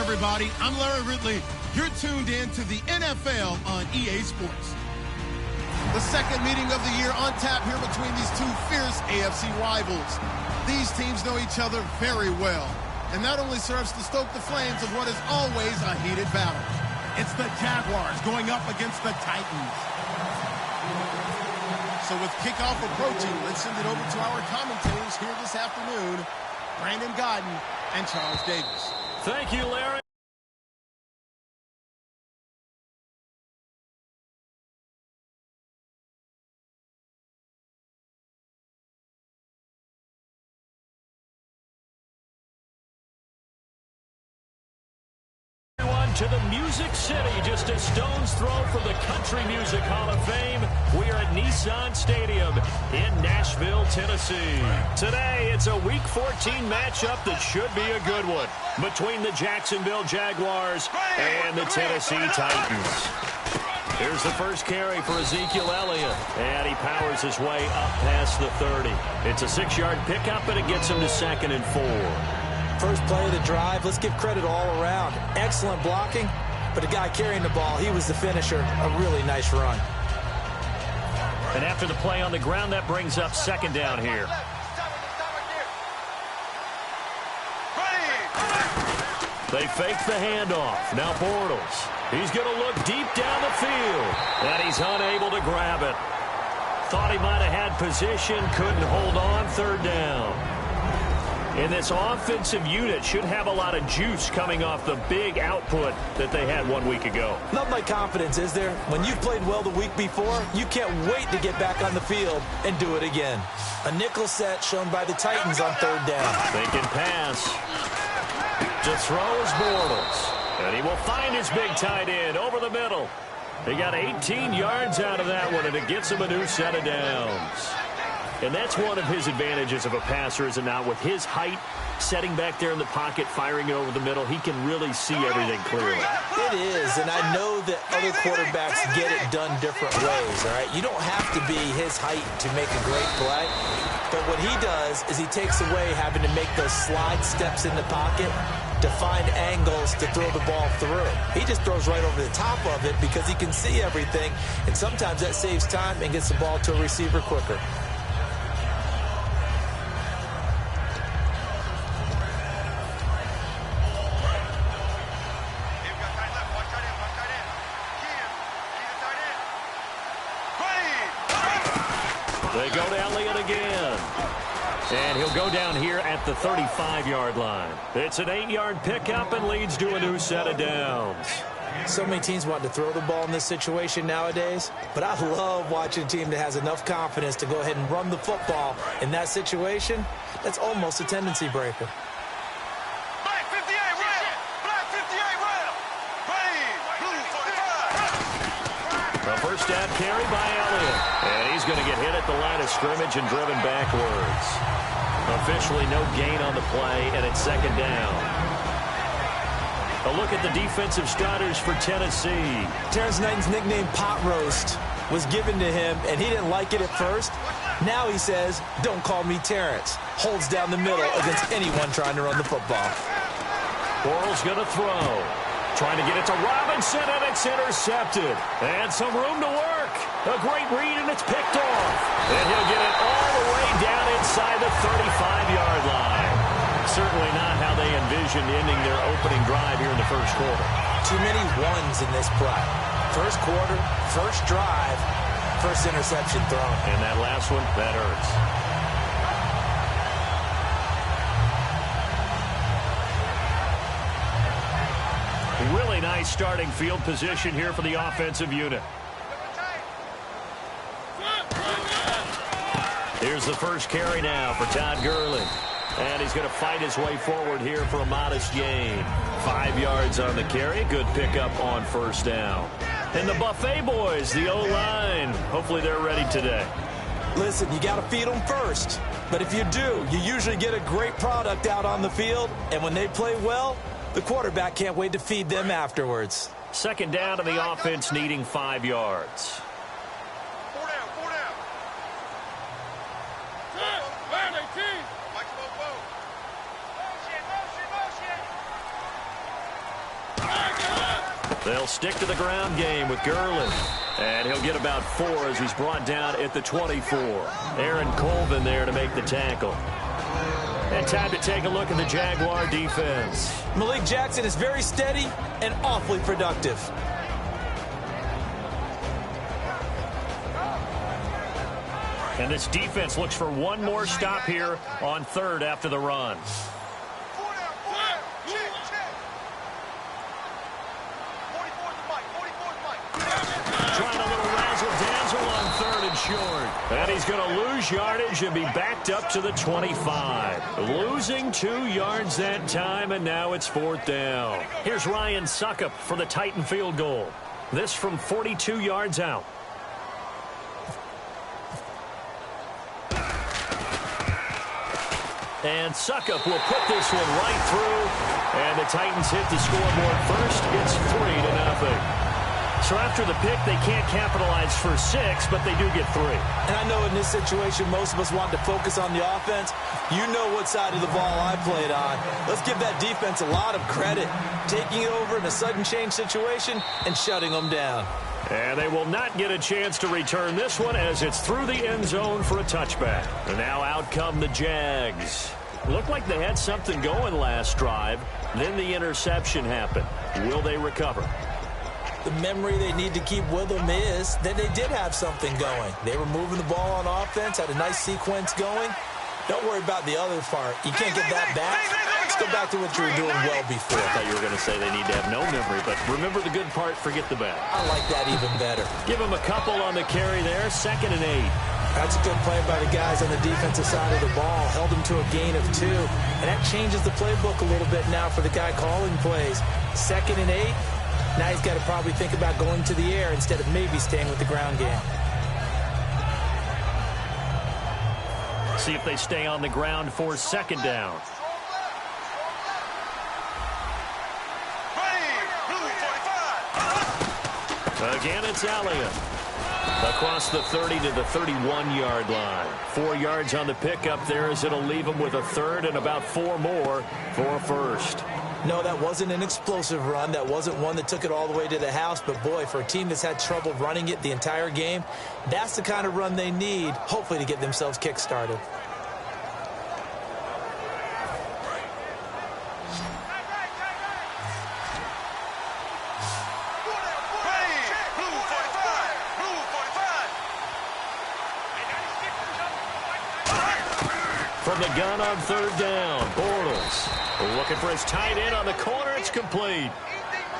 everybody. I'm Larry Ridley. You're tuned in to the NFL on EA Sports. The second meeting of the year on tap here between these two fierce AFC rivals. These teams know each other very well, and that only serves to stoke the flames of what is always a heated battle. It's the Jaguars going up against the Titans. So with kickoff approaching, let's send it over to our commentators here this afternoon, Brandon Godden and Charles Davis. Thank you, Larry. To the Music City, just a stone's throw from the Country Music Hall of Fame. We are at Nissan Stadium in Nashville, Tennessee. Today, it's a Week 14 matchup that should be a good one between the Jacksonville Jaguars and the Tennessee Titans. Here's the first carry for Ezekiel Elliott, and he powers his way up past the 30. It's a 6-yard pickup, and it gets him to 2nd and 4. First play of the drive, let's give credit all around. Excellent blocking, but the guy carrying the ball, he was the finisher. A really nice run. And after the play on the ground, that brings up 2nd down here. They fake the handoff. Now Bortles. He's going to look deep down the field, and he's unable to grab it. Thought he might have had position, couldn't hold on, 3rd down. And this offensive unit should have a lot of juice coming off the big output that they had 1 week ago. Nothing like confidence, is there? When you've played well the week before, you can't wait to get back on the field and do it again. A nickel set shown by the Titans on 3rd down. Thinking pass. To throw is Bortles. And he will find his big tight end over the middle. He got 18 yards out of that one, and it gets him a new set of downs. And that's one of his advantages of a passer, is it not? With his height, setting back there in the pocket, firing it over the middle, he can really see everything clearly. It is, and I know that other quarterbacks get it done different ways, all right? You don't have to be his height to make a great play. But what he does is he takes away having to make those slide steps in the pocket to find angles to throw the ball through. He just throws right over the top of it because he can see everything, and sometimes that saves time and gets the ball to a receiver quicker. They go to Elliott again. And he'll go down here at the 35-yard line. It's an 8-yard pickup and leads to a new set of downs. So many teams want to throw the ball in this situation nowadays, but I love watching a team that has enough confidence to go ahead and run the football. In that situation, that's almost a tendency breaker. A first down carry by Elliott. And he's going to get hit at the line of scrimmage and driven backwards. Officially no gain on the play, and it's 2nd down. A look at the defensive starters for Tennessee. Terrence Knighton's nickname Pot Roast was given to him, and he didn't like it at first. Now he says, don't call me Terrence. Holds down the middle against anyone trying to run the football. Bortles going to throw. Trying to get it to Robinson, and it's intercepted. And some room to work. A great read, and it's picked off. And he'll get it all the way down inside the 35-yard line. Certainly not how they envisioned ending their opening drive here in the first quarter. Too many ones in this play. First quarter, first drive, first interception thrown. And that last one, that hurts. Really nice starting field position here for the offensive unit. Here's the first carry now for Todd Gurley. And he's going to fight his way forward here for a modest gain. 5 yards on the carry. Good pickup on 1st down. And the Buffet boys, the O-line. Hopefully they're ready today. Listen, you got to feed them first. But if you do, you usually get a great product out on the field. And when they play well, the quarterback can't wait to feed them afterwards. 2nd down, and the offense needing 5 yards. They'll stick to the ground game with Gurley. And he'll get about 4 as he's brought down at the 24. Aaron Colvin there to make the tackle. And time to take a look at the Jaguar defense. Malik Jackson is very steady and awfully productive. And this defense looks for one more stop here on third after the run. Trying a little razzle-dazzle on third and short. And he's going to lose yardage and be backed up to the 25. Losing 2 yards that time, and now it's 4th down. Here's Ryan Suckup for the Titan field goal. This from 42 yards out. And Suckup will put this one right through. And the Titans hit the scoreboard first. It's 3-0. So after the pick, they can't capitalize for 6, but they do get 3. And I know in this situation, most of us want to focus on the offense. You know what side of the ball I played on. Let's give that defense a lot of credit. Taking it over in a sudden change situation and shutting them down. And they will not get a chance to return this one as it's through the end zone for a touchback. And now out come the Jags. Looked like they had something going last drive. Then the interception happened. Will they recover? The memory they need to keep with them is that they did have something going. They were moving the ball on offense, had a nice sequence going. Don't worry about the other part. You can't get that back. Let's go back to what you were doing well before. I thought you were going to say they need to have no memory, but remember the good part, forget the bad. I like that even better. Give them a couple on the carry there, 2nd and 8. That's a good play by the guys on the defensive side of the ball. Held them to a gain of 2. And that changes the playbook a little bit now for the guy calling plays. 2nd and 8. Now he's got to probably think about going to the air instead of maybe staying with the ground game. See if they stay on the ground for 2nd down. Again, it's Elliott. Across the 30 to the 31-yard line. 4 yards on the pickup there as it'll leave them with a 3rd and about 4 more for a 1st. No, that wasn't an explosive run. That wasn't one that took it all the way to the house. But, boy, for a team that's had trouble running it the entire game, that's the kind of run they need, hopefully, to get themselves kick-started. From the gun on 3rd down, Bortles looking for his tight end on the corner. It's complete.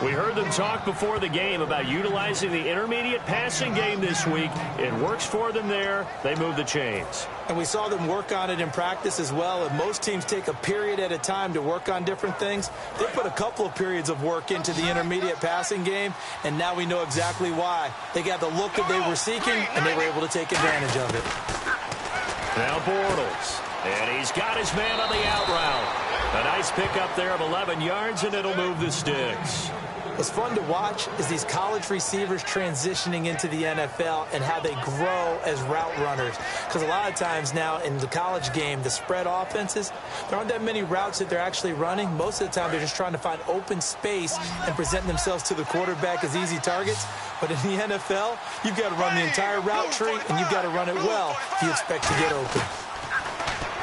We heard them talk before the game about utilizing the intermediate passing game this week. It works for them there. They move the chains. And we saw them work on it in practice as well. And most teams take a period at a time to work on different things. They put a couple of periods of work into the intermediate passing game, and now we know exactly why. They got the look that they were seeking, and they were able to take advantage of it. Now Bortles. And he's got his man on the out route. A nice pickup there of 11 yards, and it'll move the sticks. What's fun to watch is these college receivers transitioning into the NFL and how they grow as route runners. Because a lot of times now in the college game, the spread offenses, there aren't that many routes that they're actually running. Most of the time, they're just trying to find open space and present themselves to the quarterback as easy targets. But in the NFL, you've got to run the entire route tree, and you've got to run it well if you expect to get open.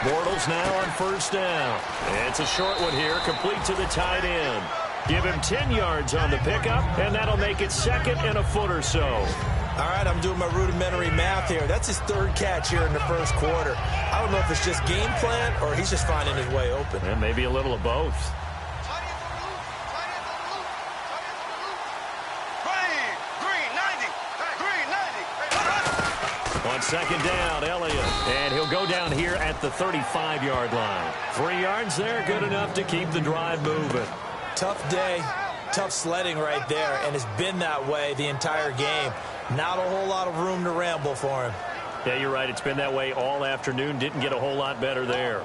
Bortles now on 1st down. It's a short one here, complete to the tight end. Give him 10 yards on the pickup, and that'll make it 2nd and a foot or so. All right, I'm doing my rudimentary math here. That's his 3rd catch here in the 1st quarter. I don't know if it's just game plan or he's just finding his way open. And maybe a little of both. On 2nd down, Elliott. And he'll go down here at the 35-yard line. 3 yards there, good enough to keep the drive moving. Tough day, tough sledding right there, and it's been that way the entire game. Not a whole lot of room to ramble for him. Yeah, you're right. It's been that way all afternoon. Didn't get a whole lot better there.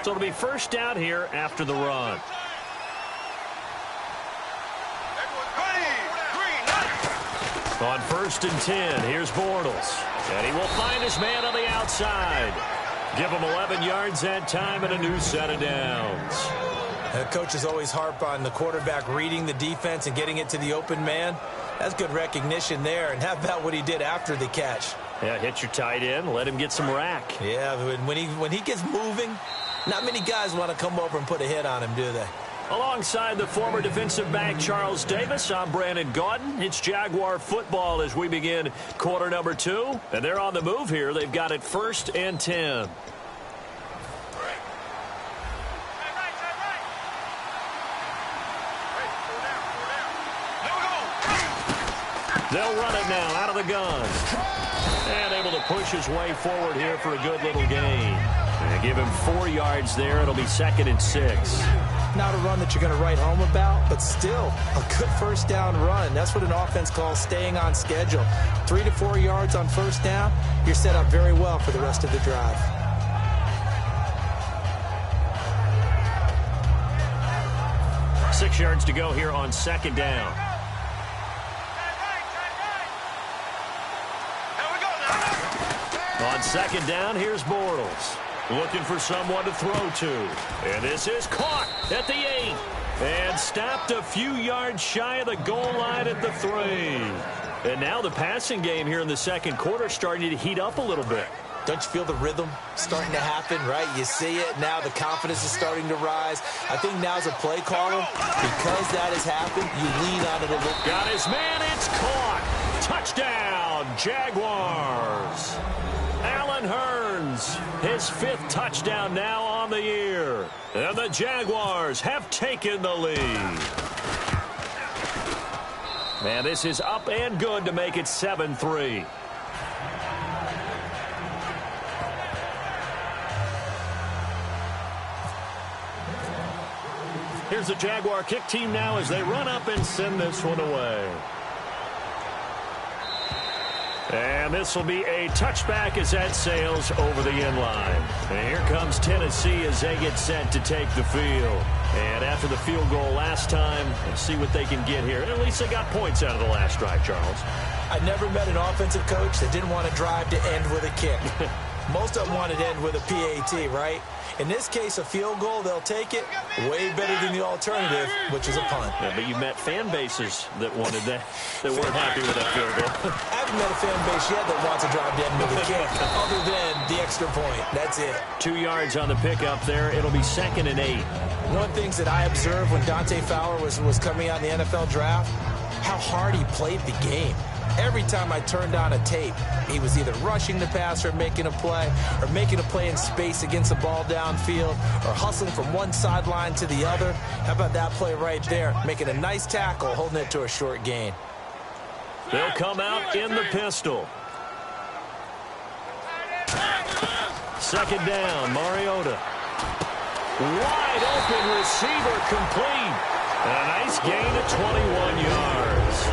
So it'll be 1st down here after the run. On 1st and 10, here's Bortles. And he will find his man on the outside. Give him 11 yards that time and a new set of downs. Coaches always harp on the quarterback reading the defense and getting it to the open man. That's good recognition there. And how about what he did after the catch? Yeah, hit your tight end, let him get some rack. Yeah, when he gets moving, not many guys want to come over and put a hit on him, do they? Alongside the former defensive back Charles Davis, I'm Brandon Gaudin. It's Jaguar football as we begin quarter number 2. And they're on the move here. They've got it 1st and 10. They'll run it now out of the gun. And able to push his way forward here for a good little gain. And give him 4 yards there. It'll be 2nd and 6. Not a run that you're going to write home about, but still a good first down run. That's what an offense calls staying on schedule. 3 to 4 yards on first down, you're set up very well for the rest of the drive. Six yards to go here on 2nd down. On 2nd down, here's Bortles. Looking for someone to throw to. And this is caught at the 8. And stopped a few yards shy of the goal line at the 3. And now the passing game here in the 2nd quarter starting to heat up a little bit. Don't you feel the rhythm starting to happen, right? You see it now. The confidence is starting to rise. I think now's a play caller. Because that has happened, you lean on it a little. Got his man. It's caught. Touchdown, Jaguars. Allen Hurns, his 5th touchdown now on the year. And the Jaguars have taken the lead. And this is up and good to make it 7-3. Here's the Jaguar kick team now as they run up and send this one away. And this will be a touchback as that sails over the end line. And here comes Tennessee as they get set to take the field. And after the field goal last time, let's see what they can get here. At least they got points out of the last drive, Charles. I never met an offensive coach that didn't want to drive to end with a kick. Most of them wanted to end with a PAT, right? In this case, a field goal, they'll take it. Way better than the alternative, which is a punt. Yeah, but you met fan bases that wanted that, that weren't happy with that field goal. I haven't met a fan base yet that wants to drive to end with a kick, other than the extra point. That's it. 2 yards on the pickup there. It'll be 2nd and 8. One of the things that I observed when Dante Fowler was coming out in the NFL draft, how hard he played the game. Every time I turned on a tape, he was either rushing the passer, making a play, or making a play in space against the ball downfield, or hustling from one sideline to the other. How about that play right there? Making a nice tackle, holding it to a short gain. They'll come out in the pistol. 2nd down, Mariota. Wide open receiver complete. A nice gain of 21 yards.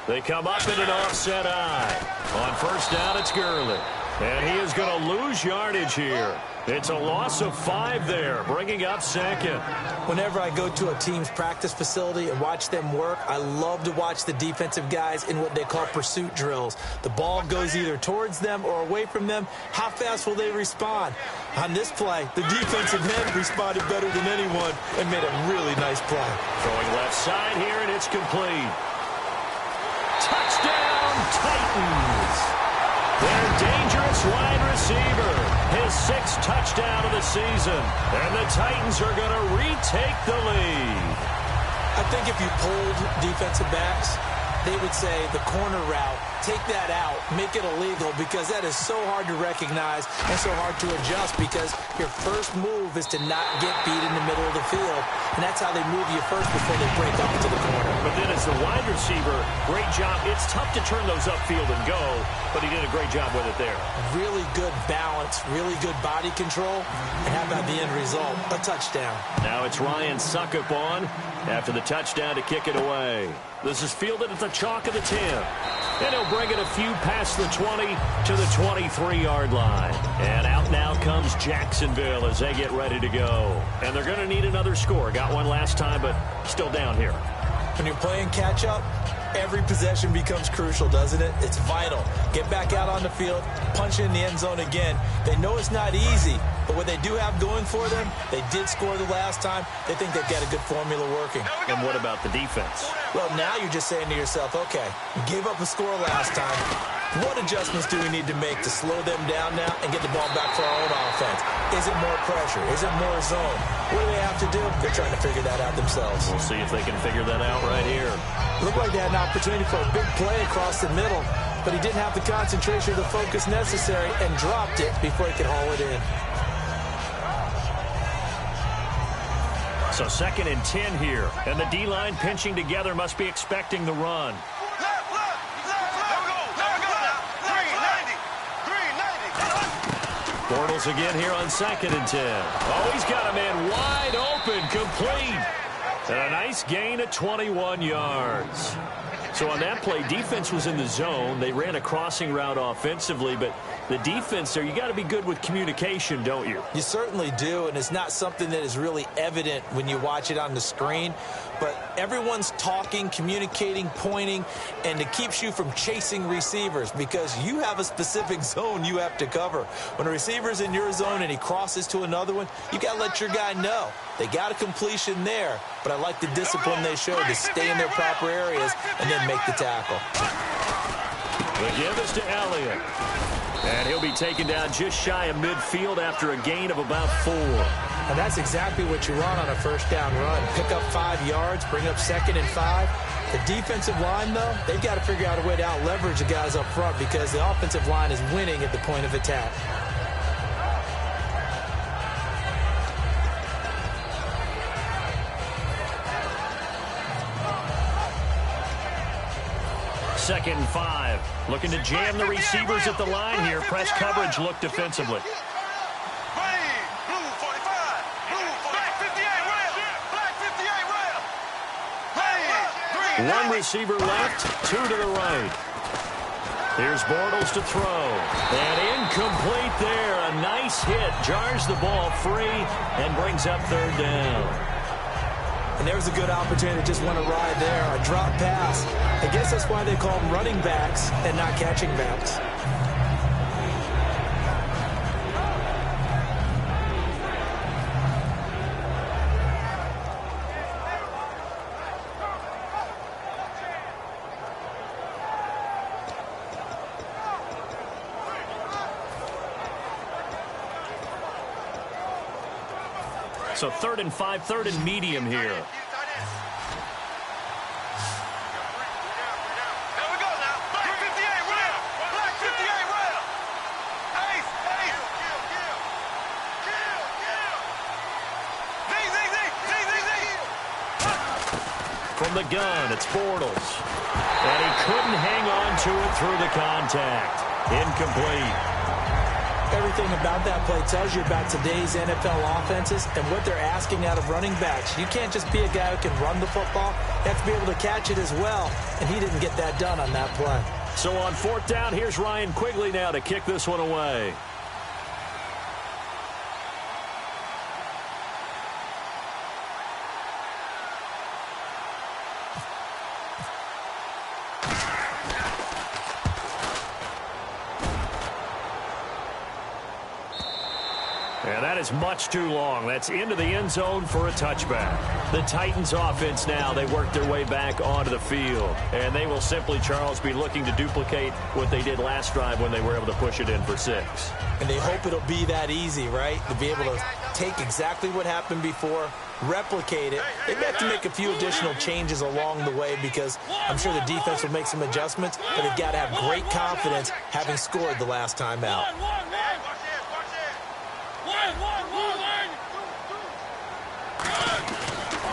They come up in an offset eye. On 1st down, it's Gurley. And he is going to lose yardage here. It's a loss of 5 there, bringing up 2nd. Whenever I go to a team's practice facility and watch them work, I love to watch the defensive guys in what they call pursuit drills. The ball goes either towards them or away from them. How fast will they respond? On this play, the defensive end responded better than anyone and made a really nice play. Throwing left side here, and it's complete. Touchdown, Titans. Their dangerous wide receiver. His 6th touchdown of the season. And the Titans are going to retake the lead. I think if you polled defensive backs, they would say the corner route, take that out, make it illegal, because that is so hard to recognize and so hard to adjust, because your first move is to not get beat in the middle of the field. And that's how they move you first before they break off to the corner. But then as the wide receiver. Great job. It's tough to turn those upfield and go, but he did a great job with it there. Really good balance, really good body control. And how about the end result? A touchdown. Now it's Ryan Suckup on after the touchdown to kick it away. This is fielded at the chalk of the 10. And he'll bring it a few past the 20 to the 23-yard line. And out now comes Jacksonville as they get ready to go. And they're going to need another score. Got one last time, but still down here. When you're playing catch-up, every possession becomes crucial, doesn't it? It's vital. Get back out on the field, punch in the end zone again. They know it's not easy, but what they do have going for them, they did score the last time. They think they've got a good formula working. And what about the defense? Well, now you're just saying to yourself, okay, we gave up a score last time. What adjustments do we need to make to slow them down now and get the ball back for our own offense? Is it more pressure? Is it more zone? What do they have to do? They're trying to figure that out themselves. We'll see if they can figure that out right here. Looked like they had an opportunity for a big play across the middle, but he didn't have the concentration or the focus necessary and dropped it before he could haul it in. So 2nd and 10 here, and the D-line pinching together must be expecting the run. Bortles again here on 2nd and 10. Oh, he's got a man wide open, complete. And a nice gain of 21 yards. So on that play, defense was in the zone. They ran a crossing route offensively, but the defense there, you got to be good with communication, don't you? You certainly do, and it's not something that is really evident when you watch it on the screen. But everyone's talking, communicating, pointing, and it keeps you from chasing receivers because you have a specific zone you have to cover. When a receiver's in your zone and he crosses to another one, you got to let your guy know. They got a completion there, but I like the discipline they showed to stay in their proper areas and then make the tackle. The give is to Elliott. And he'll be taken down just shy of midfield after a gain of about 4. And that's exactly what you want on a first down run. Pick up 5 yards, bring up 2nd and 5. The defensive line, though, they've got to figure out a way to out-leverage the guys up front because the offensive line is winning at the point of attack. Second and 5. Looking to jam the receivers at the line here. Press coverage look defensively. One receiver left, 2 to the right. Here's Bortles to throw. And incomplete there. A nice hit. Jars the ball free and brings up 3rd down. And there's a good opportunity to just want to ride there. A drop pass. I guess that's why they call them running backs and not catching backs. So 3rd and 5, 3rd and medium here. From the gun, it's Bortles. And he couldn't hang on to it through the contact. Incomplete. Everything about that play tells you about today's NFL offenses and what they're asking out of running backs. You can't just be a guy who can run the football. You have to be able to catch it as well, and he didn't get that done on that play. So on 4th down, here's Ryan Quigley now to kick this one away. And that is much too long. That's into the end zone for a touchback. The Titans offense now, they work their way back onto the field. And they will simply, Charles, be looking to duplicate what they did last drive when they were able to push it in for 6. And they hope it'll be that easy, right? To be able to take exactly what happened before, replicate it. They may have to make a few additional changes along the way because I'm sure the defense will make some adjustments, but they've got to have great confidence having scored the last time out.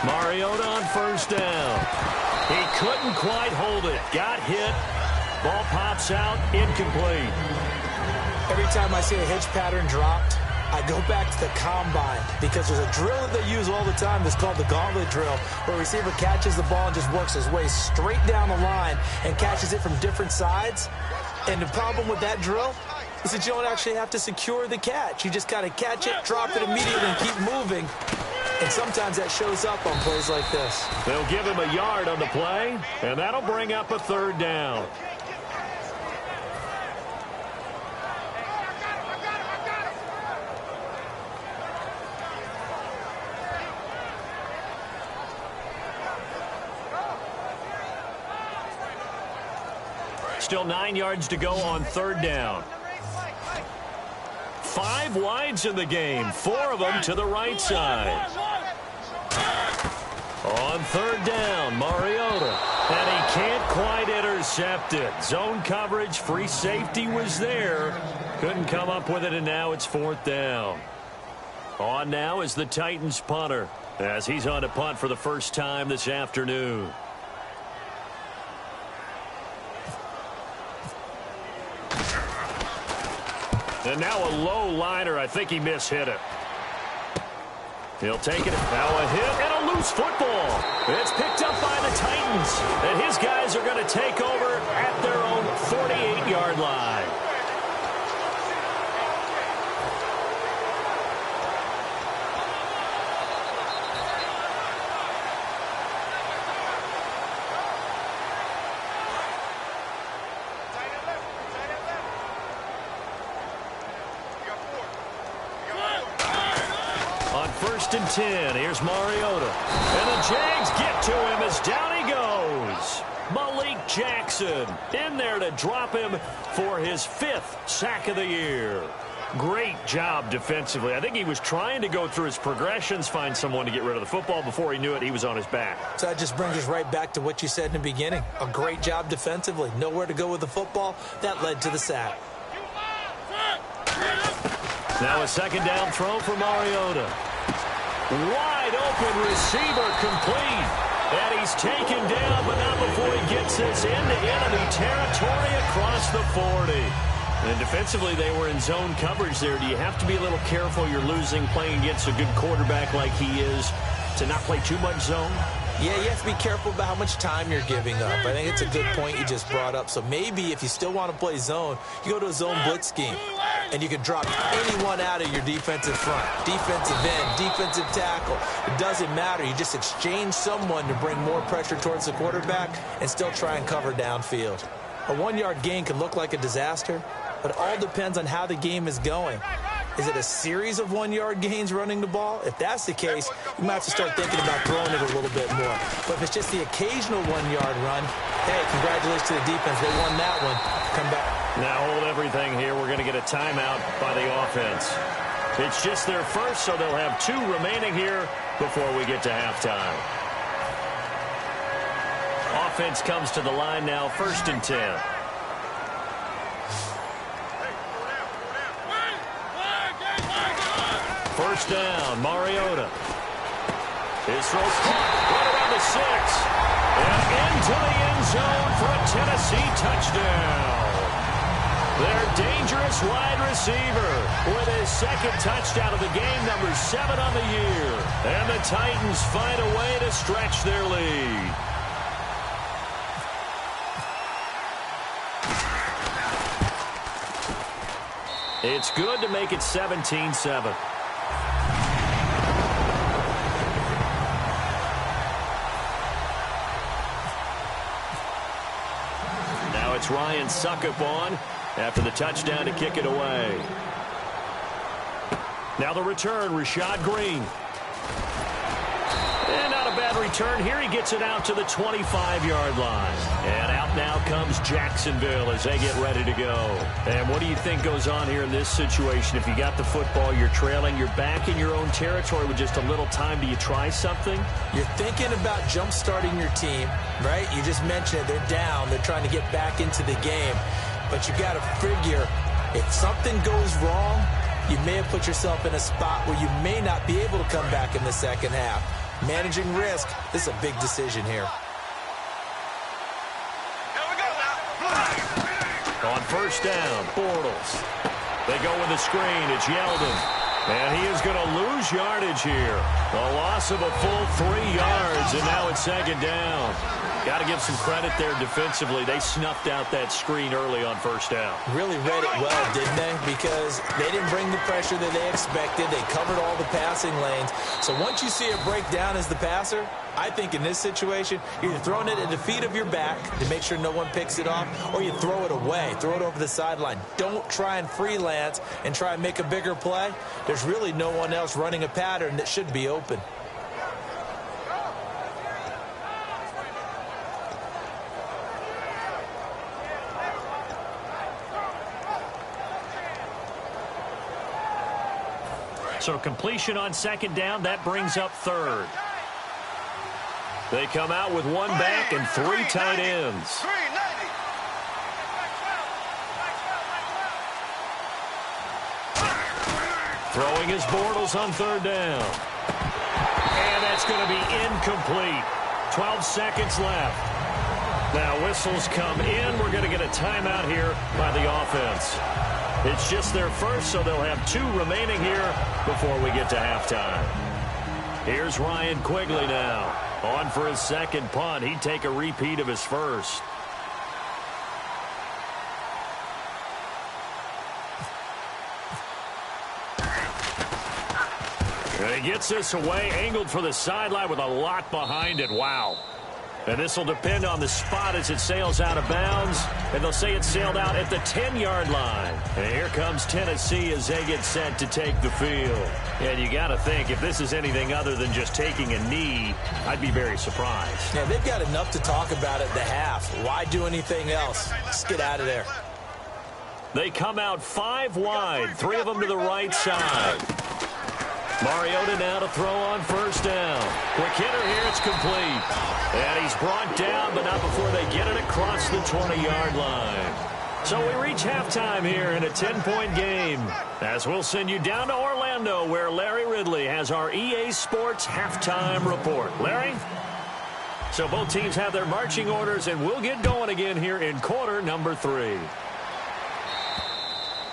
Mariota on 1st down. He couldn't quite hold it. Got hit. Ball pops out, incomplete. Every time I see a hitch pattern dropped, I go back to the combine because there's a drill that they use all the time that's called the gauntlet drill, where a receiver catches the ball and just works his way straight down the line and catches it from different sides. And the problem with that drill is that you don't actually have to secure the catch. You just got to catch it, drop it immediately, and keep moving. And sometimes that shows up on plays like this. They'll give him a yard on the play, and that'll bring up a third down. Still 9 yards to go on third down. 5 wides in the game, 4 of them to the right side. On third down, Mariota. And he can't quite intercept it. Zone coverage, free safety was there. Couldn't come up with it, and now it's fourth down. On now is the Titans punter, as he's on to punt for the first time this afternoon. And now a low liner. I think he mishit it. He'll take it. Now a hit and a loose football. It's picked up by the Titans. And his guys are going to take over at their own 48-yard line. First and 10. Here's Mariota. And the Jags get to him as down he goes. Malik Jackson in there to drop him for his 5th sack of the year. Great job defensively. I think he was trying to go through his progressions, find someone to get rid of the football. Before he knew it, he was on his back. So that just brings us right back to what you said in the beginning. A great job defensively. Nowhere to go with the football. That led to the sack. Now a second down throw for Mariota. Wide open receiver complete. And he's taken down, but not before he gets this into enemy territory across the 40. And defensively, they were in zone coverage there. Do you have to be a little careful? You're losing playing against a good quarterback like he is to not play too much zone? Yeah, you have to be careful about how much time you're giving up. I think it's a good point you just brought up. So maybe if you still want to play zone, you go to a zone blitz scheme. And you can drop anyone out of your defensive front, defensive end, defensive tackle. It doesn't matter. You just exchange someone to bring more pressure towards the quarterback and still try and cover downfield. A 1-yard gain can look like a disaster, but it all depends on how the game is going. Is it a series of 1-yard gains running the ball? If that's the case, you might have to start thinking about throwing it a little bit more. But if it's just the occasional 1-yard run, hey, congratulations to the defense. They won that one. Come back. Now hold everything here. We're going to get a timeout by the offense. It's just their first, so they'll have 2 remaining here before we get to halftime. Offense comes to the line now, 1st and 10. First down, Mariota. His throw's caught right around the 6. And into the end zone for a Tennessee touchdown. Their dangerous wide receiver with his 2nd touchdown of the game, number 7 on the year. And the Titans find a way to stretch their lead. It's good to make it 17-7. Now it's Ryan Suckup on after the touchdown to kick it away. Now the return, Rashad Green. And not a bad return here. He gets it out to the 25-yard line. And out now comes Jacksonville as they get ready to go. And what do you think goes on here in this situation? If you got the football, you're trailing, you're back in your own territory with just a little time. Do you try something? You're thinking about jump-starting your team, right? You just mentioned it. They're down. They're trying to get back into the game. But you got to figure if something goes wrong, you may have put yourself in a spot where you may not be able to come back in the second half. Managing risk, this is a big decision here. first down. Bortles. They go with the screen. It's Yeldon. And he is going to lose yardage here. A loss of a full 3 yards, and now it's second down. Got to give some credit there defensively. They snuffed out that screen early on first down. Really read it well, didn't they? Because they didn't bring the pressure that they expected. They covered all the passing lanes. So once you see it break down as the passer, I think in this situation, you're either throwing it at the feet of your back to make sure no one picks it off, or you throw it away, throw it over the sideline. Don't try and freelance and try and make a bigger play. There's really no one else running a pattern that should be open. So completion on second down, that brings up third. They come out with one back and 3 tight ends. Throwing his Bortles on third down. And that's going to be incomplete. 12 seconds left. Now whistles come in. We're going to get a timeout here by the offense. It's just their first, so they'll have 2 remaining here before we get to halftime. Here's Ryan Quigley now. On for his second punt. He'd take a repeat of his first. And he gets this away, angled for the sideline with a lot behind it. Wow. And this will depend on the spot as it sails out of bounds. And they'll say it sailed out at the 10-yard line. And here comes Tennessee as they get set to take the field. And you got to think, if this is anything other than just taking a knee, I'd be very surprised. Yeah, they've got enough to talk about at the half. Why do anything else? Just get out of there. They come out 5 wide, 3 of them to the right side. Mariota now to throw on first down. Quick hitter here, it's complete. And he's brought down, but not before they get it across the 20-yard line. So we reach halftime here in a 10-point game. As we'll send you down to Orlando, where Larry Ridley has our EA Sports halftime report. Larry? So both teams have their marching orders, and we'll get going again here in quarter number 3.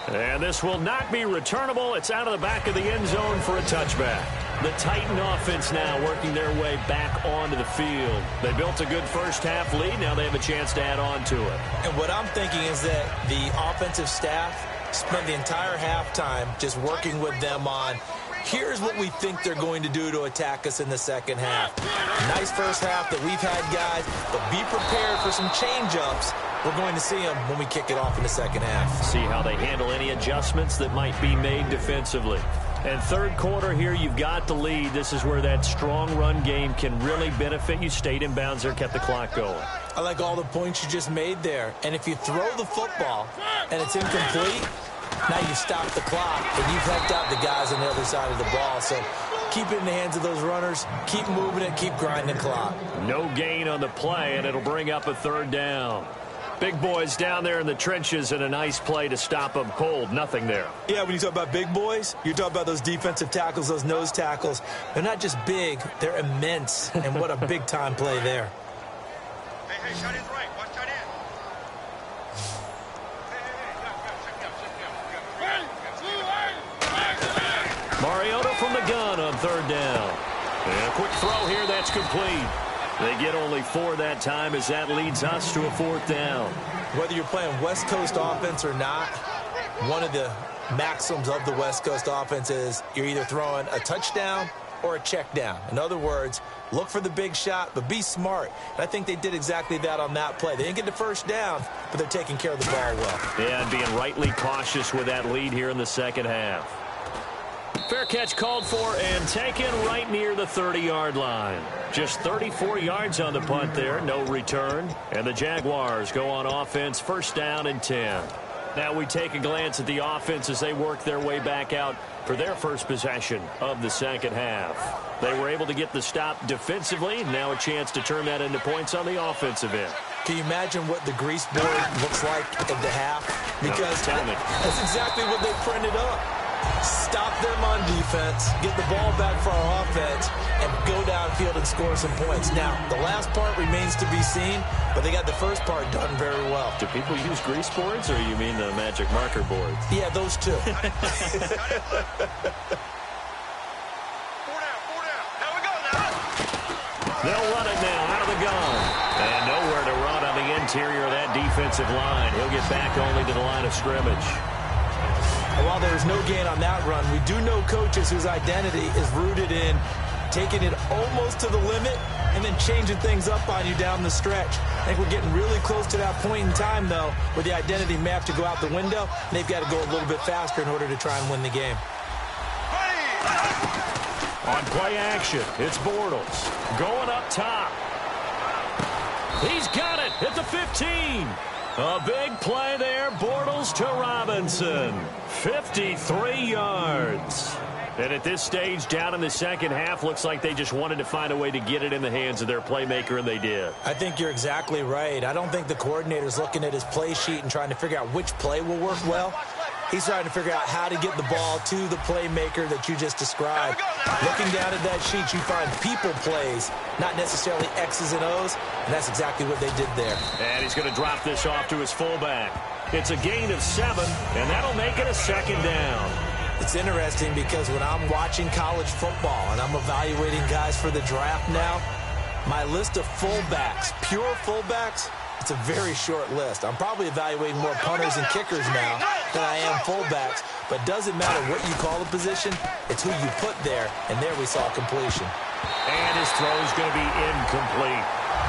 And this will not be returnable. It's out of the back of the end zone for a touchback. The Titan offense now working their way back onto the field. They built a good first-half lead. Now they have a chance to add on to it. And what I'm thinking is that the offensive staff spent the entire halftime just working with them on, here's what we think they're going to do to attack us in the second half. Nice first half that we've had, guys, but be prepared for some change-ups. We're going to see them when we kick it off in the second half. See how they handle any adjustments that might be made defensively. And third quarter here, you've got the lead. This is where that strong run game can really benefit you. Stayed in bounds there, kept the clock going. I like all the points you just made there. And if you throw the football and it's incomplete, now you stop the clock and you've helped out the guys on the other side of the ball. So keep it in the hands of those runners. Keep moving it. Keep grinding the clock. No gain on the play, and it'll bring up a third down. Big boys down there in the trenches, and a nice play to stop them cold. Nothing there. Yeah, when you talk about big boys, you're talking about those defensive tackles, those nose tackles. They're not just big, they're immense. And what a big-time play there. Hey, shot is right. Watch shot in. Mariota from the gun on third down. And a quick throw here, that's complete. They get only 4 that time as that leads us to a 4th down. Whether you're playing West Coast offense or not, one of the maxims of the West Coast offense is you're either throwing a touchdown or a check down. In other words, look for the big shot, but be smart. And I think they did exactly that on that play. They didn't get the first down, but they're taking care of the ball well. Yeah, and being rightly cautious with that lead here in the second half. Fair catch called for and taken right near the 30-yard line. Just 34 yards on the punt there, no return. And the Jaguars go on offense, first down and 10. Now we take a glance at the offense as they work their way back out for their first possession of the second half. They were able to get the stop defensively. Now a chance to turn that into points on the offensive end. Can you imagine what the grease board looks like at the half? Because that's exactly what they printed up. stop them on defense, get the ball back for our offense, and go downfield and score some points. Now, the last part remains to be seen, but they got the first part done very well. Do people use grease boards, or you mean the magic marker boards? Yeah, those two. They'll run it now out of the gun. And nowhere to run on the interior of that defensive line. He'll get back only to the line of scrimmage. And while there's no gain on that run, we do know coaches whose identity is rooted in taking it almost to the limit and then changing things up on you down the stretch. I think we're getting really close to that point in time, though, where the identity map to go out the window, and they've got to go a little bit faster in order to try and win the game. On play action, it's Bortles going up top. He's got it at the 15. A big play there, Bortles to Robinson. 53 yards. And at this stage, down in the second half, looks like they just wanted to find a way to get it in the hands of their playmaker, and they did. I think you're exactly right. I don't think the coordinator's looking at his play sheet and trying to figure out which play will work well. He's trying to figure out how to get the ball to the playmaker that you just described. Looking down at that sheet, you find people plays, not necessarily X's and O's, and that's exactly what they did there. And he's going to drop this off to his fullback. It's a gain of 7, and that'll make it a second down. It's interesting because when I'm watching college football and I'm evaluating guys for the draft now, my list of fullbacks, pure fullbacks, it's a very short list. I'm probably evaluating more punters and kickers now than I am fullbacks, but doesn't matter what you call the position, it's who you put there, and there we saw completion. And his throw is going to be incomplete.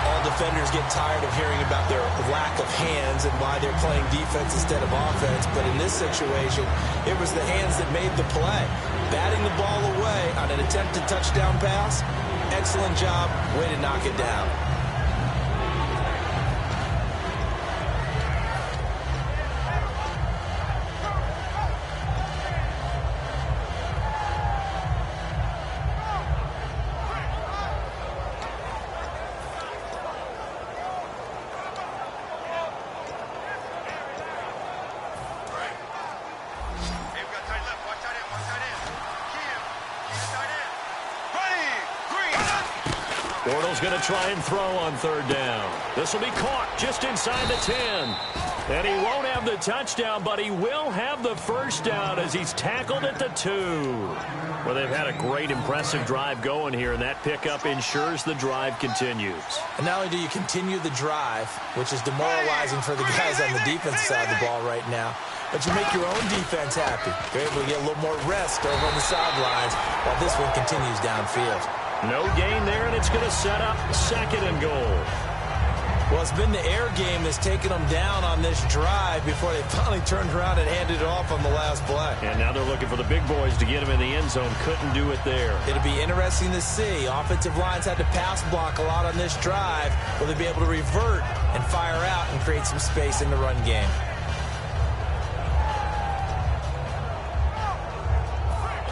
All defenders get tired of hearing about their lack of hands and why they're playing defense instead of offense, but in this situation, it was the hands that made the play. Batting the ball away on an attempted touchdown pass, excellent job, way to knock it down. Bortles going to try and throw on third down. This will be caught just inside the 10. And he won't have the touchdown, but he will have the first down as he's tackled at the 2. Well, they've had a great, impressive drive going here, and that pickup ensures the drive continues. And not only do you continue the drive, which is demoralizing for the guys on the defense side of the ball right now, but you make your own defense happy. You're able to get a little more rest over on the sidelines while this one continues downfield. No gain there, and it's going to set up 2nd and goal. Well, it's been the air game that's taken them down on this drive before they finally turned around and handed it off on the last play. And now they're looking for the big boys to get him in the end zone. Couldn't do it there. It'll be interesting to see. Offensive lines had to pass block a lot on this drive. Will they be able to revert and fire out and create some space in the run game?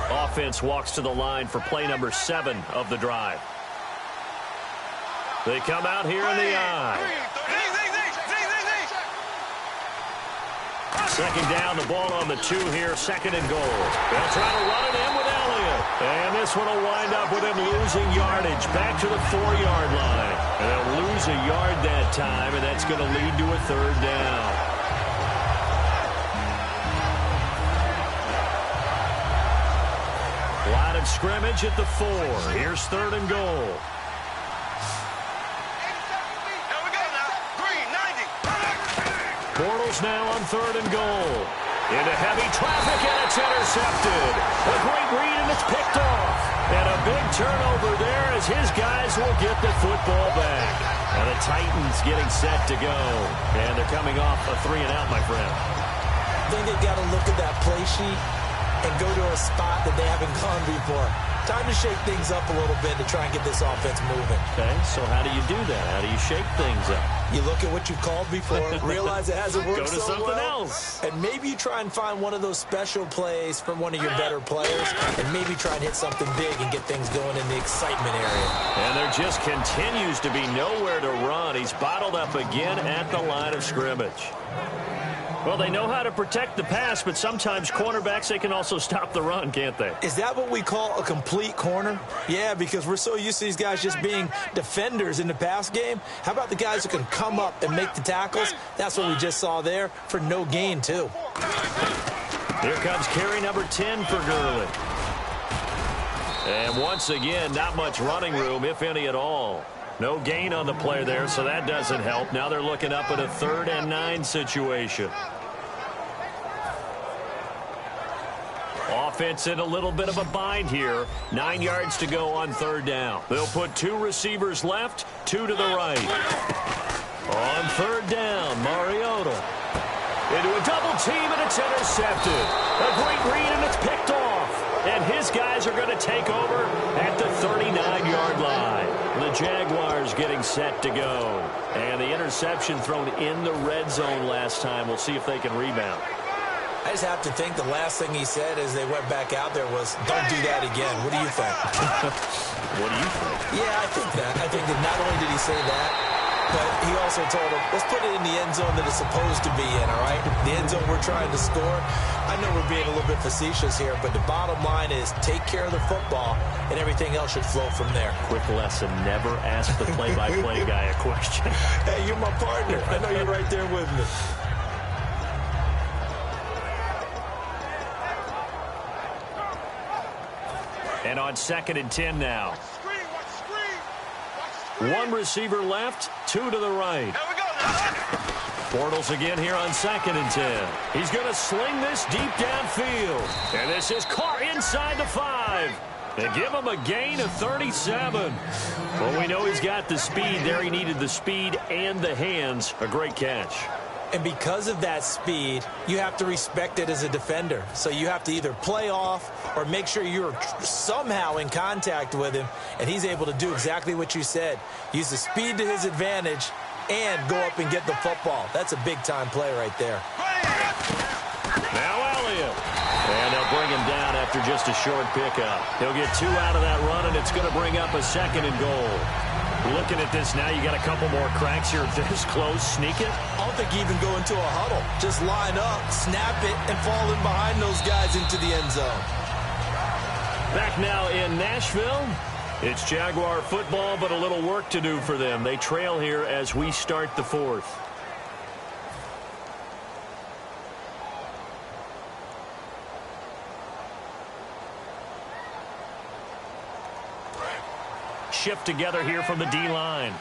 Offense walks to the line for play number 7 of the drive. They come out here in the eye. 2nd down, the ball on the 2 here, 2nd and goal. They'll try to run it in with Elliott. And this one will wind up with him losing yardage back to the 4-yard line. And they'll lose a yard that time, and that's going to lead to a 3rd down. Line of scrimmage at the 4. Here's 3rd and goal. Bortles now on 3rd and goal. Into heavy traffic, and it's intercepted. A great read, and it's picked off. And a big turnover there as his guys will get the football back. And the Titans getting set to go. And they're coming off a 3-and-out, my friend. I think they've got to look at that play sheet and go to a spot that they haven't gone before. Time to shake things up a little bit to try and get this offense moving. Okay, so how do you do that? How do you shake things up? You look at what you've called before, realize it hasn't worked Go to something else. And maybe you try and find one of those special plays from one of your better players, and maybe try and hit something big and get things going in the excitement area. And there just continues to be nowhere to run. He's bottled up again at the line of scrimmage. Well, they know how to protect the pass, but sometimes cornerbacks, they can also stop the run, can't they? Is that what we call a complete corner? Yeah, because we're so used to these guys just being defenders in the pass game. How about the guys who can come up and make the tackles? That's what we just saw there for no gain, too. Here comes carry number 10 for Gurley. And once again, not much running room, if any at all. No gain on the play there, so that doesn't help. Now they're looking up at a 3rd and 9 situation. Offense in a little bit of a bind here. 9 yards to go on 3rd down. They'll put 2 receivers left, 2 to the right. On 3rd down, Mariota. Into a double team, and it's intercepted. A great read, and it's picked off. And his guys are going to take over at the 39-yard line. The Jaguars getting set to go. And the interception thrown in the red zone last time. We'll see if they can rebound. I just have to think the last thing he said as they went back out there was, don't do that again. What do you think? What do you think? Yeah, I think that. I think that not only did he say that, but he also told him, let's put it in the end zone that it's supposed to be in, all right? The end zone we're trying to score. I know we're being a little bit facetious here, but the bottom line is take care of the football, and everything else should flow from there. Quick lesson, never ask the play-by-play guy a question. Hey, you're my partner. I know you're right there with me. And on 2nd and 10 now. 1 receiver left, 2 to the right. Bortles again here on 2nd and 10. He's going to sling this deep downfield. And this is caught inside the 5. They give him a gain of 37. Well, we know he's got the speed there. He needed the speed and the hands. A great catch. And because of that speed, you have to respect it as a defender. So you have to either play off or make sure you're somehow in contact with him, and he's able to do exactly what you said. Use the speed to his advantage and go up and get the football. That's a big-time play right there. Now Elliott. And they'll bring him down after just a short pickup. He'll get 2 out of that run, and it's going to bring up a 2nd and goal. Looking at this now, you got a couple more cracks here. This close, sneak it. I don't think you even go into a huddle. Just line up, snap it, and fall in behind those guys into the end zone. Back now in Nashville. It's Jaguar football, but a little work to do for them. They trail here as we start the 4th. Shift together here from the D-line.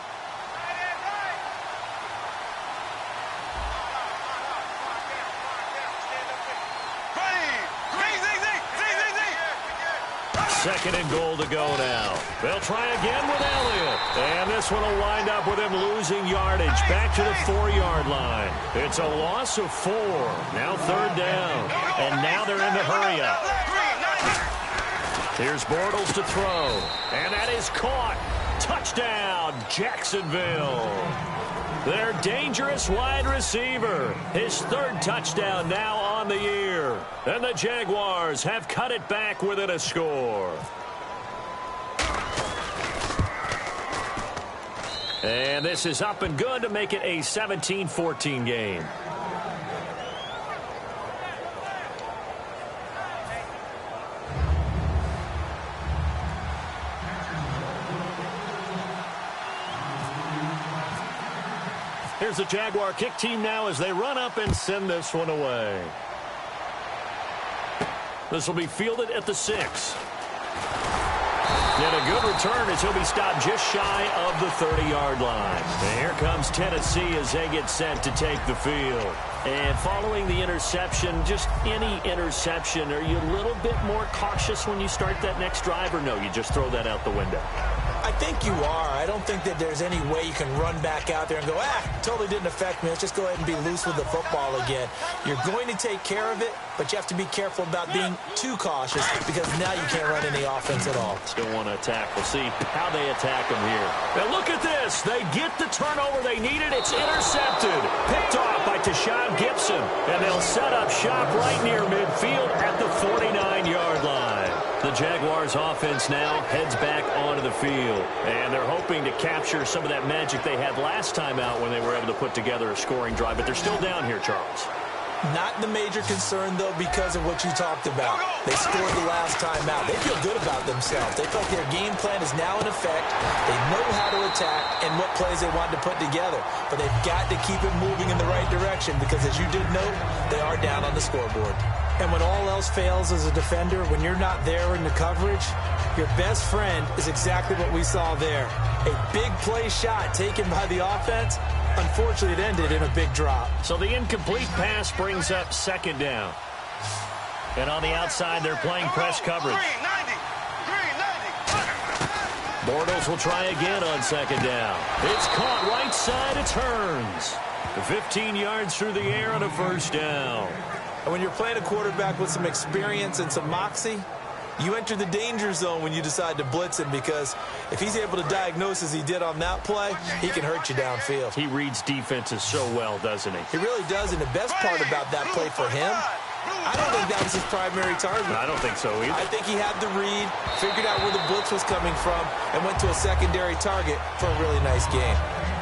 Second and goal to go now. They'll try again with Elliott. And this one will wind up with him losing yardage back to the 4-yard line. It's a loss of 4. Now 3rd down. And now they're in the hurry-up. Here's Bortles to throw. And that is caught. Touchdown, Jacksonville. Their dangerous wide receiver. His 3rd touchdown now on the year. And the Jaguars have cut it back within a score. And this is up and good to make it a 17-14 game. Here's the Jaguar kick team now as they run up and send this one away. This will be fielded at the 6. And a good return as he'll be stopped just shy of the 30-yard line. And here comes Tennessee as they get set to take the field. And following the interception, just any interception, are you a little bit more cautious when you start that next drive, or no, you just throw that out the window? I think you are. I don't think that there's any way you can run back out there and go, totally didn't affect me. Let's just go ahead and be loose with the football again. You're going to take care of it, but you have to be careful about being too cautious because now you can't run any offense at all. Still want to attack. We'll see how they attack them here. Now look at this. They get the turnover they needed. It's intercepted. Picked off by Tashawn Gibson. And they'll set up shop right near midfield at the 49-yard line. The Jaguars offense now heads back onto the field. And they're hoping to capture some of that magic they had last time out when they were able to put together a scoring drive. But they're still down here, Charles. Not the major concern, though, because of what you talked about. They scored the last time out. They feel good about themselves. They feel like their game plan is now in effect. They know how to attack and what plays they want to put together. But they've got to keep it moving in the right direction because, as you did note, they are down on the scoreboard. And when all else fails as a defender, when you're not there in the coverage, your best friend is exactly what we saw there. A big play shot taken by the offense. Unfortunately, it ended in a big drop. So the incomplete pass brings up second down. And on the outside, they're playing press coverage. Bortles will try again on second down. It's caught right side. It turns. 15 yards through the air on a first down. And when you're playing a quarterback with some experience and some moxie, you enter the danger zone when you decide to blitz him because if he's able to diagnose as he did on that play, he can hurt you downfield. He reads defenses so well, doesn't he? He really does, and the best part about that play for him, I don't think that was his primary target. I don't think so either. I think he had the read, figured out where the blitz was coming from, and went to a secondary target for a really nice game.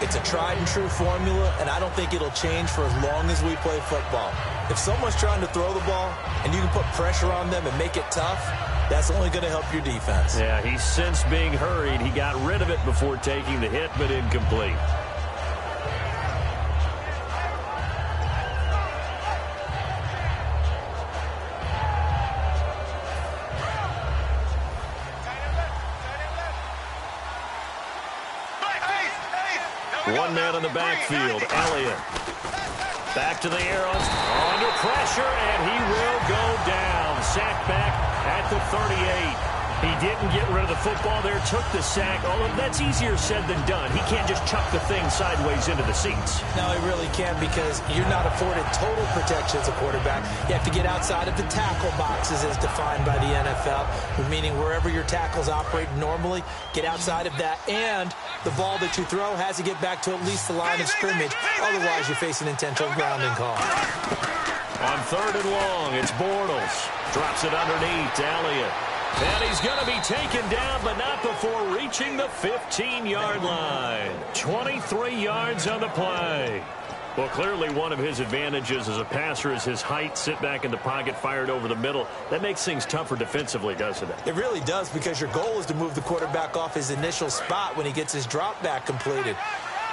It's a tried-and-true formula, and I don't think it'll change for as long as we play football. If someone's trying to throw the ball and you can put pressure on them and make it tough, that's only going to help your defense. Yeah, he's since being hurried. He got rid of it before taking the hit, but incomplete. One man in the backfield, Elliott. Back to the air under pressure, and he will go down. Sacked back at the 38. He didn't get rid of the football there, took the sack. Although that's easier said than done. He can't just chuck the thing sideways into the seats. No, he really can't because you're not afforded total protection as a quarterback. You have to get outside of the tackle boxes as defined by the NFL, meaning wherever your tackles operate normally, get outside of that. And the ball that you throw has to get back to at least the line of scrimmage. Otherwise, you face an intentional grounding call. On third and long, it's Bortles. Drops it underneath to Elliott. And he's going to be taken down, but not before reaching the 15-yard line. 23 yards on the play. Well, clearly one of his advantages as a passer is his height. Sit back in the pocket, fired over the middle. That makes things tougher defensively, doesn't it? It really does because your goal is to move the quarterback off his initial spot when he gets his drop back completed.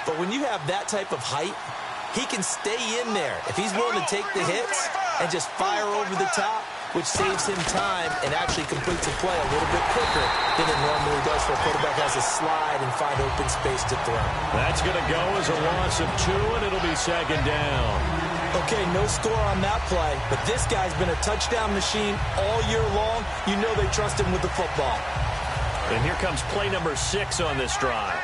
But when you have that type of height, he can stay in there. If he's willing to take the hits and just fire over the top, which saves him time and actually completes a play a little bit quicker than it normally does for a quarterback has to slide and find open space to throw. That's going to go as a loss of 2, and it'll be second down. Okay, no score on that play, but this guy's been a touchdown machine all year long. You know they trust him with the football. And here comes play number 6 on this drive.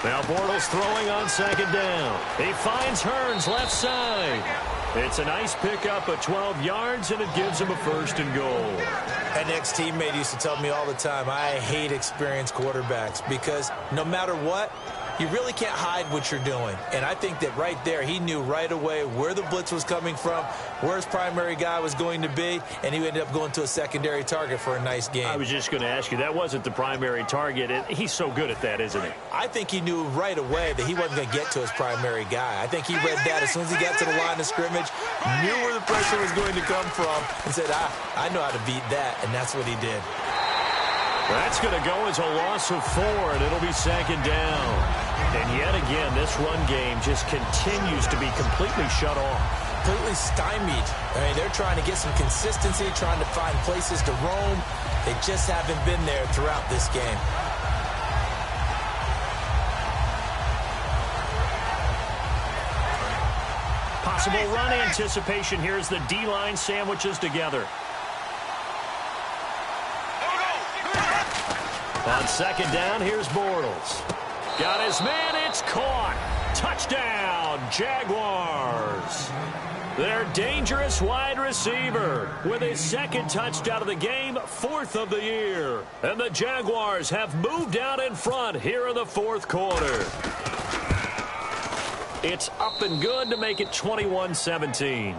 Now Bortles throwing on second down. He finds Hearns left side. It's a nice pickup of 12 yards, and it gives him a first and goal. An ex-teammate used to tell me all the time, I hate experienced quarterbacks because no matter what, you really can't hide what you're doing. And I think that right there, he knew right away where the blitz was coming from, where his primary guy was going to be, and he ended up going to a secondary target for a nice game. I was just going to ask you, that wasn't the primary target. He's so good at that, isn't he? I think he knew right away that he wasn't going to get to his primary guy. I think he read that as soon as he got to the line of scrimmage, knew where the pressure was going to come from, and said, I know how to beat that, and that's what he did. That's going to go as a loss of 4, and it'll be second down. And yet again, this run game just continues to be completely shut off. Completely stymied. I mean, they're trying to get some consistency, trying to find places to roam. They just haven't been there throughout this game. possible run anticipation here as the D-line sandwiches together. On second down, here's Bortles. Got his man, it's caught. Touchdown, Jaguars. Their dangerous wide receiver with his second touchdown of the game, 4th of the year. And the Jaguars have moved out in front here in the 4th quarter. It's up and good to make it 21-17.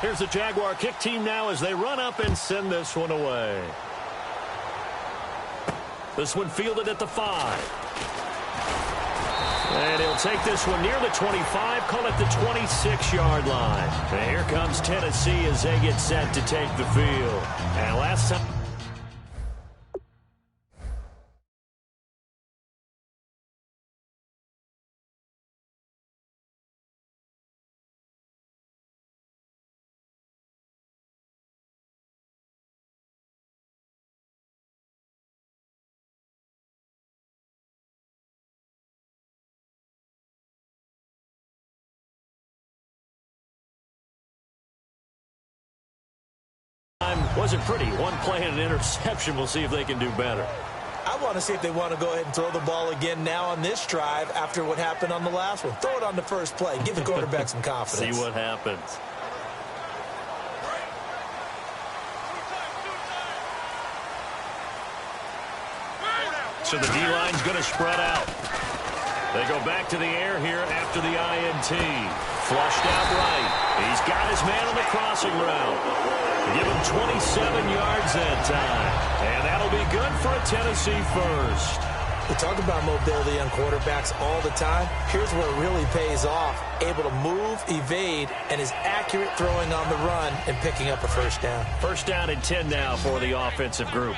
Here's the Jaguar kick team now as they run up and send this one away. This one fielded at the 5. And he'll take this one near the 25, call it the 26-yard line. And here comes Tennessee as they get set to take the field. And last time... wasn't pretty. One play and an interception. We'll see if they can do better. I want to see if they want to go ahead and throw the ball again now on this drive after what happened on the last one. Throw it on the first play. Give the quarterback some confidence. See what happens. So the D-line's going to spread out. They go back to the air here after the INT. Flushed out right. He's got his man on the crossing route. Give him 27 yards that time. And that'll be good for a Tennessee first. We talk about mobility on quarterbacks all the time. Here's where it really pays off. Able to move, evade, and is accurate throwing on the run and picking up a first down. First down and 10 now for the offensive group.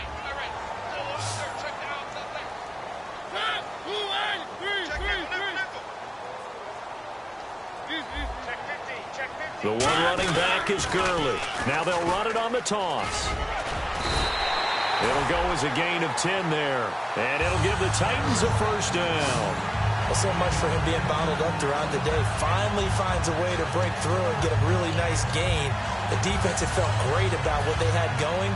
The one running back is Gurley. Now they'll run it on the toss. It'll go as a gain of 10 there. And it'll give the Titans a first down. Well, so much for him being bottled up throughout the day. Finally finds a way to break through and get a really nice gain. The defense had felt great about what they had going.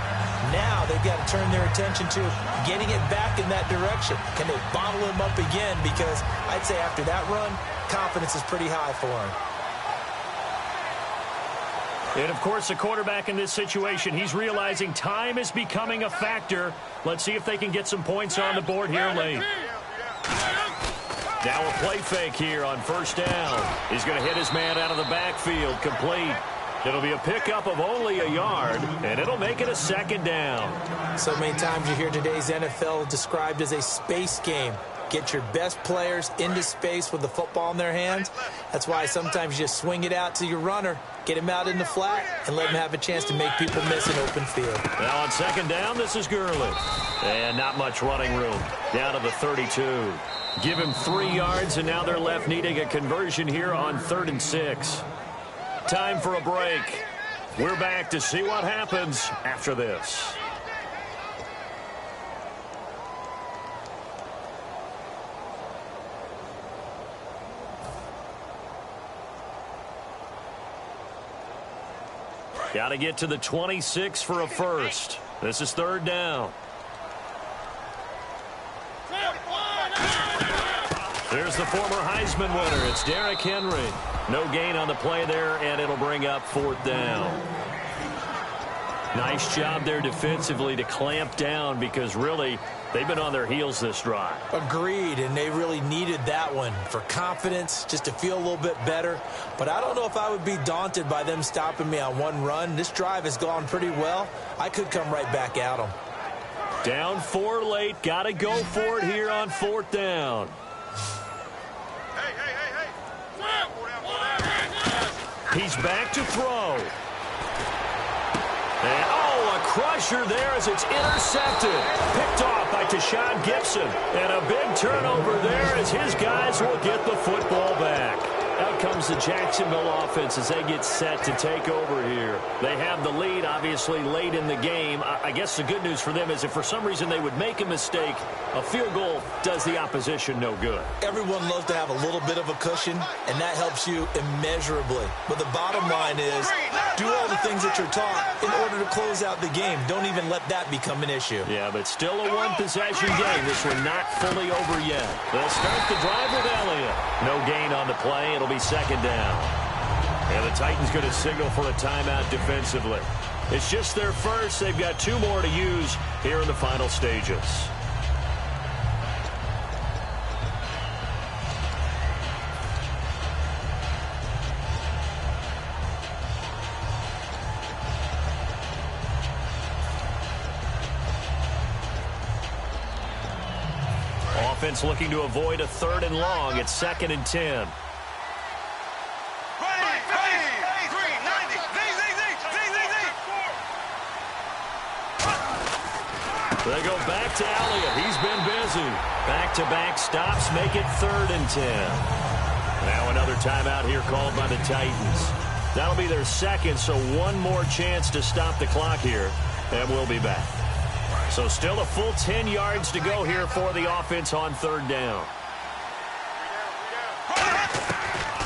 Now they've got to turn their attention to getting it back in that direction. Can they bottle him up again? Because I'd say after that run, confidence is pretty high for him. And, of course, the quarterback in this situation, he's realizing time is becoming a factor. Let's see if they can get some points on the board here late. Now a play fake here on first down. He's going to hit his man out of the backfield, complete. It'll be a pickup of only a yard, and it'll make it a second down. So many times you hear today's NFL described as a space game. Get your best players into space with the football in their hands. That's why sometimes you just swing it out to your runner, get him out in the flat, and let him have a chance to make people miss an open field. Now on second down, this is Gurley. And not much running room. Down to the 32. Give him 3 yards, and now they're left needing a conversion here on 3rd and 6. Time for a break. We're back to see what happens after this. Got to get to the 26 for a first. This is 3rd down. There's the former Heisman winner. It's Derrick Henry. No gain on the play there, and it'll bring up 4th down. Nice job there defensively to clamp down because really they've been on their heels this drive. Agreed, and they really needed that one for confidence, just to feel a little bit better. But I don't know if I would be daunted by them stopping me on one run. This drive has gone pretty well. I could come right back at them. Down 4 late. Got to go for it here on 4th down. He's back to throw. And, a crusher there as it's intercepted. Picked off by Tashawn Gibson. And a big turnover there as his guys will get the football back. Out comes the Jacksonville offense as they get set to take over here. They have the lead, obviously, late in the game. I guess the good news for them is if for some reason they would make a mistake, a field goal does the opposition no good. Everyone loves to have a little bit of a cushion, and that helps you immeasurably. But the bottom line is, do all the things that you're taught in order to close out the game. Don't even let that become an issue. Yeah, but still a one-possession game. This one not fully over yet. They'll start the drive with Elliott. No gain on the play. It'll be second down. And the Titans going to signal for a timeout defensively. It's just their first. They've got 2 more to use here in the final stages. Offense looking to avoid a 3rd and long. It's 2nd and 10. They go back to Elliott. He's been busy. Back-to-back stops make it 3rd and 10. Now another timeout here called by the Titans. That'll be their second, so one more chance to stop the clock here, and we'll be back. So still a full 10 yards to go here for the offense on 3rd down.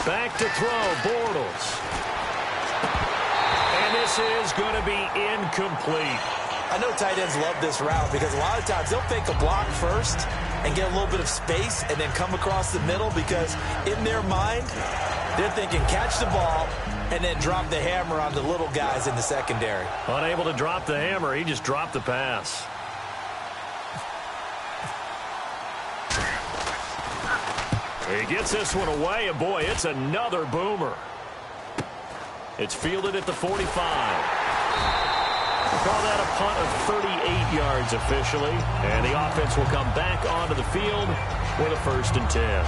Back to throw, Bortles. And this is going to be incomplete. I know tight ends love this route because a lot of times they'll fake a block first and get a little bit of space and then come across the middle because in their mind, they're thinking catch the ball and then drop the hammer on the little guys in the secondary. Unable to drop the hammer, he just dropped the pass. He gets this one away, and boy, it's another boomer. It's fielded at the 45. Call that a punt of 38 yards officially. And the offense will come back onto the field with a 1st and 10.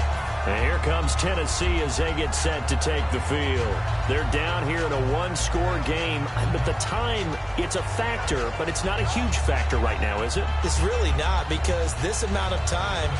And here comes Tennessee as they get set to take the field. They're down here in a 1-score game. But the time, it's a factor, but it's not a huge factor right now, is it? It's really not because this amount of time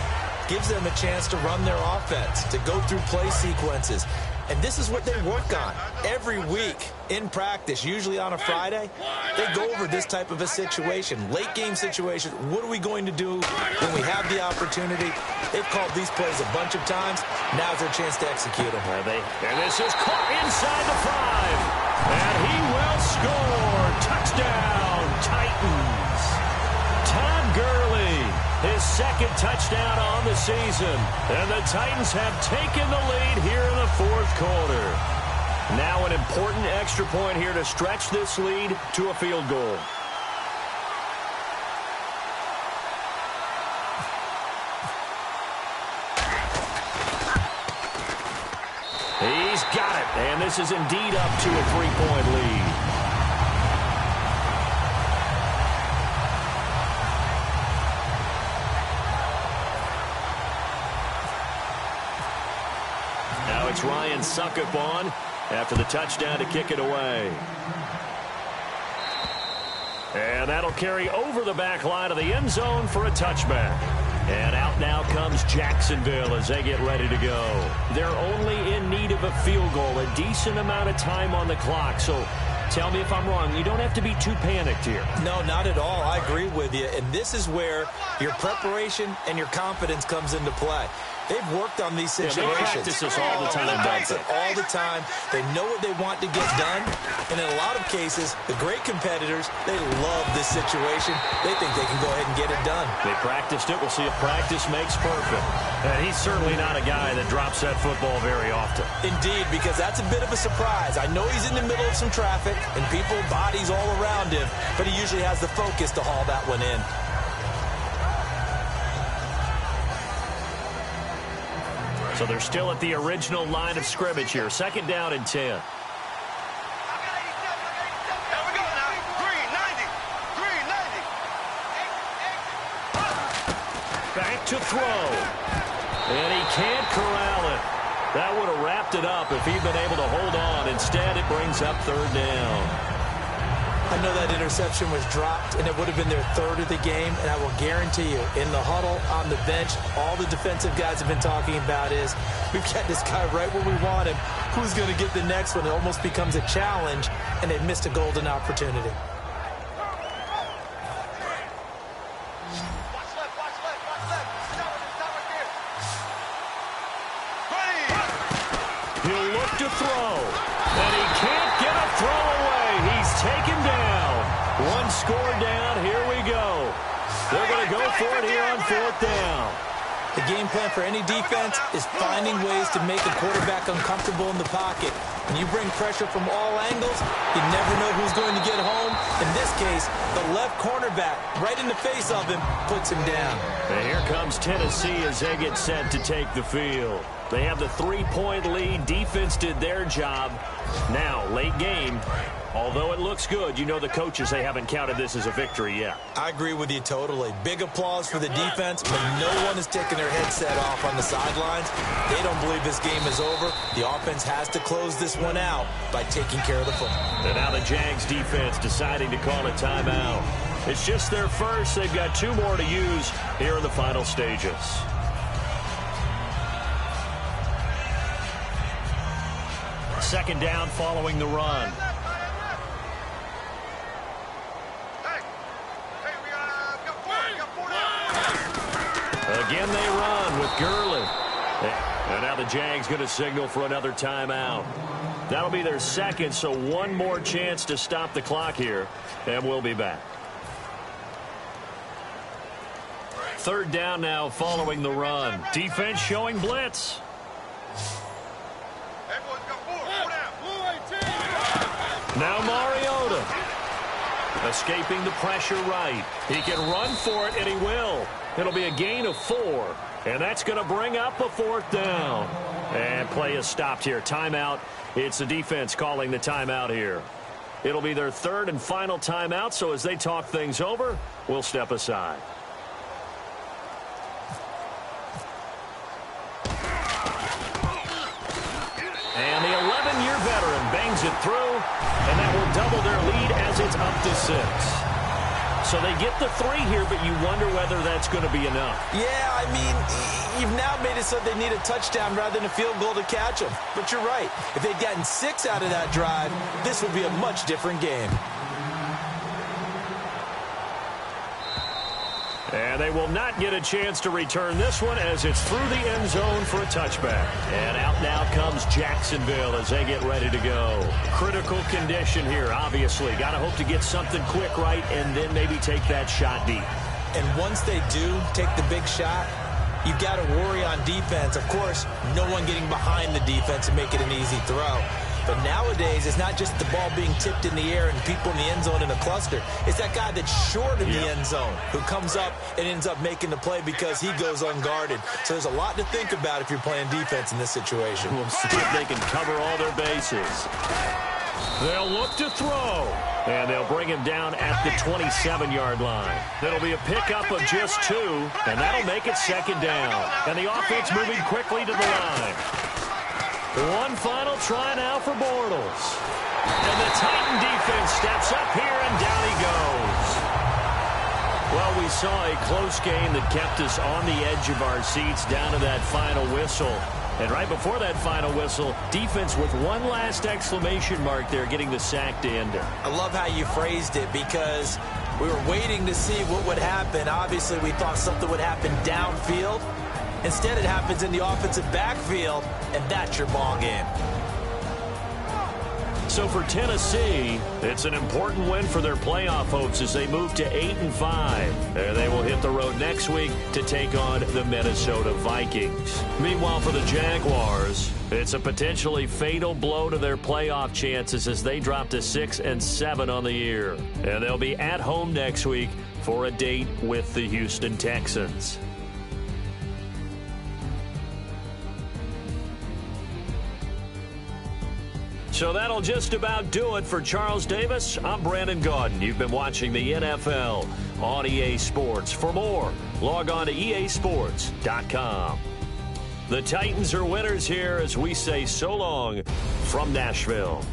gives them a chance to run their offense, to go through play sequences. And this is what they work on every week in practice, usually on a Friday. They go over this type of a situation, late game situation. What are we going to do when we have the opportunity? They've called these plays a bunch of times. Now's their chance to execute them. And this is caught inside the 5. And he will score. Touchdown, Titans. Todd Gurley. His 2nd touchdown on the season. And the Titans have taken the lead here in the 4th quarter. Now an important extra point here to stretch this lead to a field goal. He's got it. And this is indeed up to a 3-point lead. It's Ryan Suckup on after the touchdown to kick it away. And that'll carry over the back line of the end zone for a touchback. And out now comes Jacksonville as they get ready to go. They're only in need of a field goal, a decent amount of time on the clock. So tell me if I'm wrong. You don't have to be too panicked here. No, not at all. I agree with you. And this is where your preparation and your confidence comes into play. They've worked on these situations. They practice this all the time. They practice it all the time. They know what they want to get done. And in a lot of cases, the great competitors, they love this situation. They think they can go ahead and get it done. They practiced it. We'll see if practice makes perfect. And he's certainly not a guy that drops that football very often. Indeed, because that's a bit of a surprise. I know he's in the middle of some traffic and people, bodies all around him, but he usually has the focus to haul that one in. So they're still at the original line of scrimmage here. 2nd down and 10. Back to throw. And he can't corral it. That would have wrapped it up if he'd been able to hold on. Instead, it brings up 3rd down. I know that interception was dropped, and it would have been their third of the game, and I will guarantee you, in the huddle, on the bench, all the defensive guys have been talking about is, we've got this guy right where we want him. Who's going to get the next one? It almost becomes a challenge, and they've missed a golden opportunity. He'll look to throw, and he can't get a throw away. He's taken down. One score down. Here we go. They're going to go for it here on fourth down. The game plan for any defense is finding ways to make a quarterback uncomfortable in the pocket. When you bring pressure from all angles, you never know who's going to get home. In this case, the left cornerback, right in the face of him, puts him down. And here comes Tennessee as they get set to take the field. They have the 3-point lead. Defense did their job. Now, late game. Although it looks good, you know the coaches, they haven't counted this as a victory yet. I agree with you totally. Big applause for the defense, but no one is taking their headset off on the sidelines. They don't believe this game is over. The offense has to close this one out by taking care of the football. And now the Jags defense deciding to call a timeout. It's just their first. They've got 2 more to use here in the final stages. Second down following the run. Again they run with Gurley. And now the Jags going to signal for another timeout. That'll be their second, so one more chance to stop the clock here. And we'll be back. Third down now following the run. Defense showing blitz. Now Mariota. Escaping the pressure right. He can run for it, and he will. It'll be a gain of 4. And that's going to bring up a fourth down. And play is stopped here. Timeout. It's the defense calling the timeout here. It'll be their third and final timeout, so as they talk things over, we'll step aside. And the 11-year veteran bangs it through, and that will double their lead as it's up to 6. So they get the 3 here, but you wonder whether that's going to be enough. Yeah, I mean, you've now made it so they need a touchdown rather than a field goal to catch them. But you're right. If they'd gotten 6 out of that drive, this would be a much different game. And they will not get a chance to return this one as it's through the end zone for a touchback. And out now comes Jacksonville as they get ready to go. Critical condition here, obviously. Got to hope to get something quick right and then maybe take that shot deep. And once they do take the big shot, you've got to worry on defense. Of course, no one getting behind the defense and make it an easy throw. But nowadays, it's not just the ball being tipped in the air and people in the end zone in a cluster. It's that guy that's short of the end zone who comes up and ends up making the play because he goes unguarded. So there's a lot to think about if you're playing defense in this situation. We'll see if they can cover all their bases. They'll look to throw. And they'll bring him down at the 27-yard line. It'll be a pickup of just 2, and that'll make it second down. And the offense moving quickly to the line. One final try now for Bortles. And the Titan defense steps up here, and down he goes. Well, we saw a close game that kept us on the edge of our seats down to that final whistle. And right before that final whistle, defense with one last exclamation mark there, getting the sack to end it. I love how you phrased it because we were waiting to see what would happen. Obviously, we thought something would happen downfield. Instead, it happens in the offensive backfield, and that's your ball game. So for Tennessee, it's an important win for their playoff hopes as they move to 8-5. And they will hit the road next week to take on the Minnesota Vikings. Meanwhile, for the Jaguars, it's a potentially fatal blow to their playoff chances as they drop to 6-7 on the year. And they'll be at home next week for a date with the Houston Texans. So that'll just about do it for Charles Davis. I'm Brandon Gaudin. You've been watching the NFL on EA Sports. For more, log on to easports.com. The Titans are winners here as we say so long from Nashville.